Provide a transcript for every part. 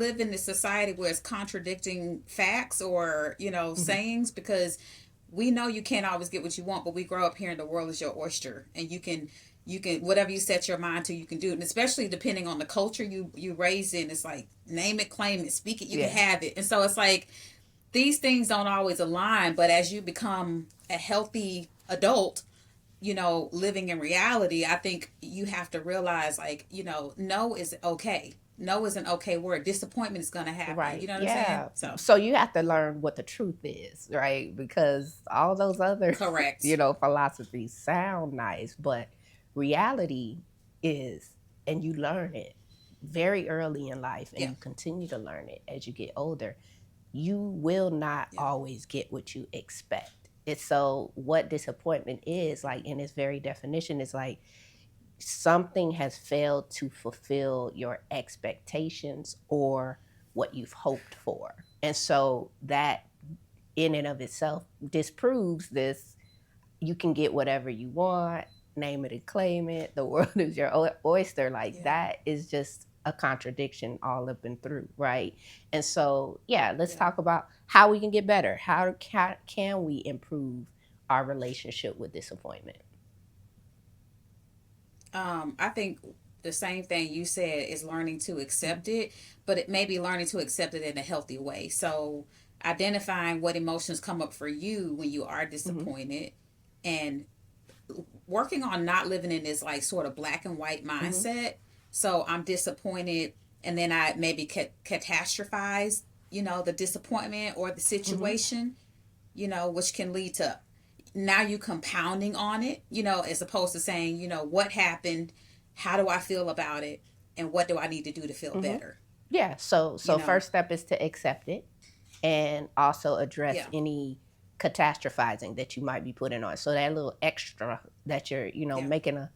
live in this society where it's contradicting facts or, sayings, because we know you can't always get what you want, but we grow up hearing the world is your oyster, and you can whatever you set your mind to, you can do it. And especially depending on the culture you raised in, it's like name it, claim it, speak it, you can Yeah. have it. And so it's like these things don't always align, but as you become a healthy adult, living in reality, I think you have to realize, like, no is okay. No is an okay word. Disappointment is going to happen. You Right. know what I'm saying? Yeah. So, So you have to learn what the truth is, right? Because all those other, correct. philosophies sound nice, but reality is, and you learn it very early in life and Yeah. you continue to learn it as you get older, you will not Yeah. always get what you expect. It's so what disappointment is like in its very definition is like something has failed to fulfill your expectations or what you've hoped for. And so that in and of itself disproves this you can get whatever you want, name it and claim it, the world is your oyster. Like Yeah. that is just a contradiction all up and through, right? And so, yeah, let's Yeah. talk about how we can get better. How can we improve our relationship with disappointment? I think the same thing you said is learning to Mhm. accept it, but it may be learning to accept it in a healthy way. So, identifying what emotions come up for you when you are Mhm. disappointed, and working on not living in this like sort of black and white Mhm. mindset. So I'm disappointed, and then I maybe catastrophize, the disappointment or the Mhm. situation, which can lead to now you compounding on it, as opposed to saying, what happened, how do I feel about it, and what do I need to do to feel Mhm. better, Yeah. So you know? first step is to accept it and also address Yeah. any catastrophizing that you might be putting on. So that little extra that you're, Yeah. making a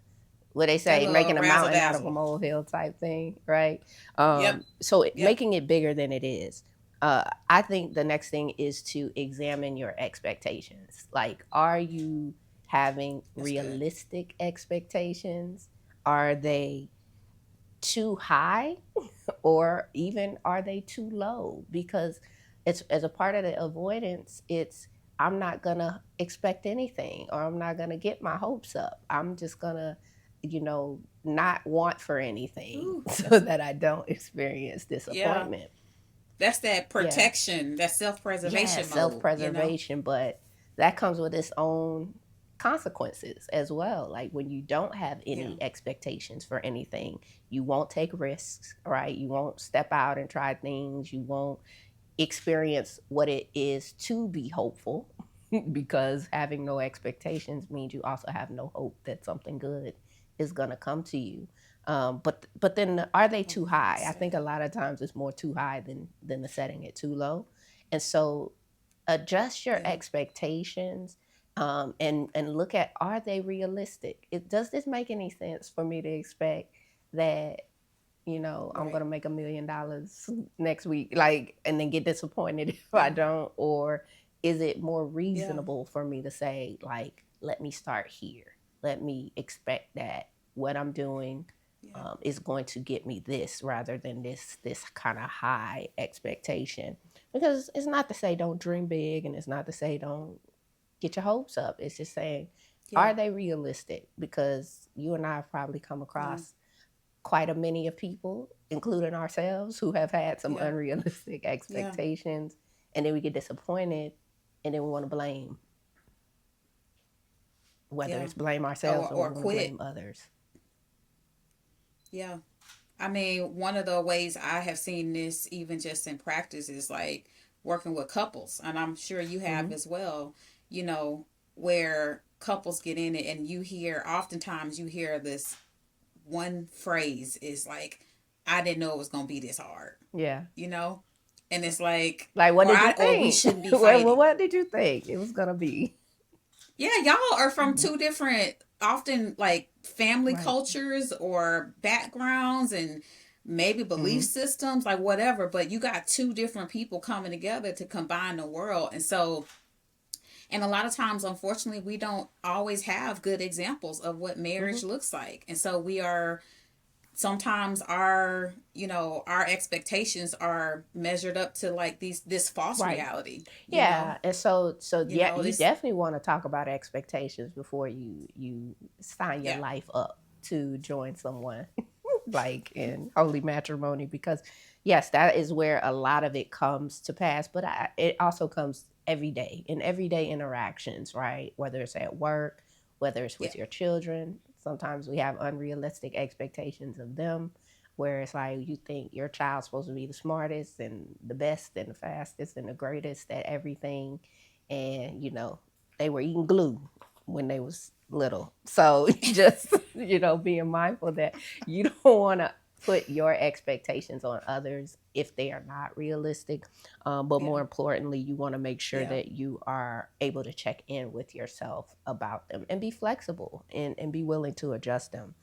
what they That say, little making a razzle mountain out of a dazzle. molehill type thing, right? Yep. Yep. Making it bigger than it is. I think the next thing is to examine your expectations. Like, are you having That's good. realistic expectations? Are they too high or even are they too low? Because it's as a part of the avoidance, it's I'm not gonna expect anything or I'm not gonna get my hopes up. I'm just gonna, not want for anything Ooh, so that's that I don't experience yeah. disappointment. That's that Yeah. protection, that self Yeah, preservation self mode. preservation, but that comes with its own consequences as well. Like when you don't have Yeah. any expectations for anything, you won't take risks, right? You won't step out and try things. You won't experience what it is to be hopeful because having no expectations means you also have no hope that something good is going to come to you. But then are they Oh, too well high? I think a said. lot of times it's more too high than the setting it too low. And so adjust your Yeah. expectations, and look at, are they realistic? Does this make any sense for me to expect that I'm Right. gonna make $1 million next week, like, and then get disappointed if I Yeah. don't? Or is it more Yeah. reasonable for me to say, like, let me start here. Let me expect that what I'm doing Yeah. is going to get me this rather than this kind of high expectation. Because it's not to say don't dream big, and it's not to say don't get your hopes up. It's just saying, Yeah. are they realistic? Because you and I have probably come Yeah. across quite a many of people, including ourselves, who have had some Yeah. unrealistic Yeah. expectations, and then we get disappointed, and then we want to blame, whether Yeah. it's blame Or ourselves or we or want to quit. blame others. Yeah. I mean, one of the ways I have seen this, even just in practice, is like working with couples, and I'm sure you have Mm-hmm. as well. You know, where couples get in it, and oftentimes you hear this one phrase is like, "I didn't know it was gonna be this hard," Yeah. you know, and it's like, Like, what or did you we think? shouldn't be Well, fighting. what did you think it was gonna be? Yeah, y'all are from Mhm. two different, often like family Right. cultures or backgrounds and maybe belief Mm-hmm. systems, like whatever, but you got two different people coming together to combine the world. And so, and a lot of times, unfortunately, we don't always have good examples of what Mm-hmm. marriage looks like. And so we are sometimes our, our expectations are measured up to like this false Right. reality, Yeah, and so yeah, you this. definitely want to talk about expectations before you sign your Yeah. life up to join someone like in holy matrimony, because yes, that is where a lot of it comes to pass, but it also comes every day in everyday interactions, right? Whether it's at work, whether it's Yeah. with your children. Sometimes we have unrealistic expectations of them, where it's like you think your child's supposed to be the smartest and the best and the fastest and the greatest at everything, and they were eating glue when they was little. So just being mindful that you don't want to put your expectations on others if they are not realistic, but Yeah. more importantly, you want to make sure Yeah. that you are able to check in with yourself about them and be flexible and be willing to adjust them.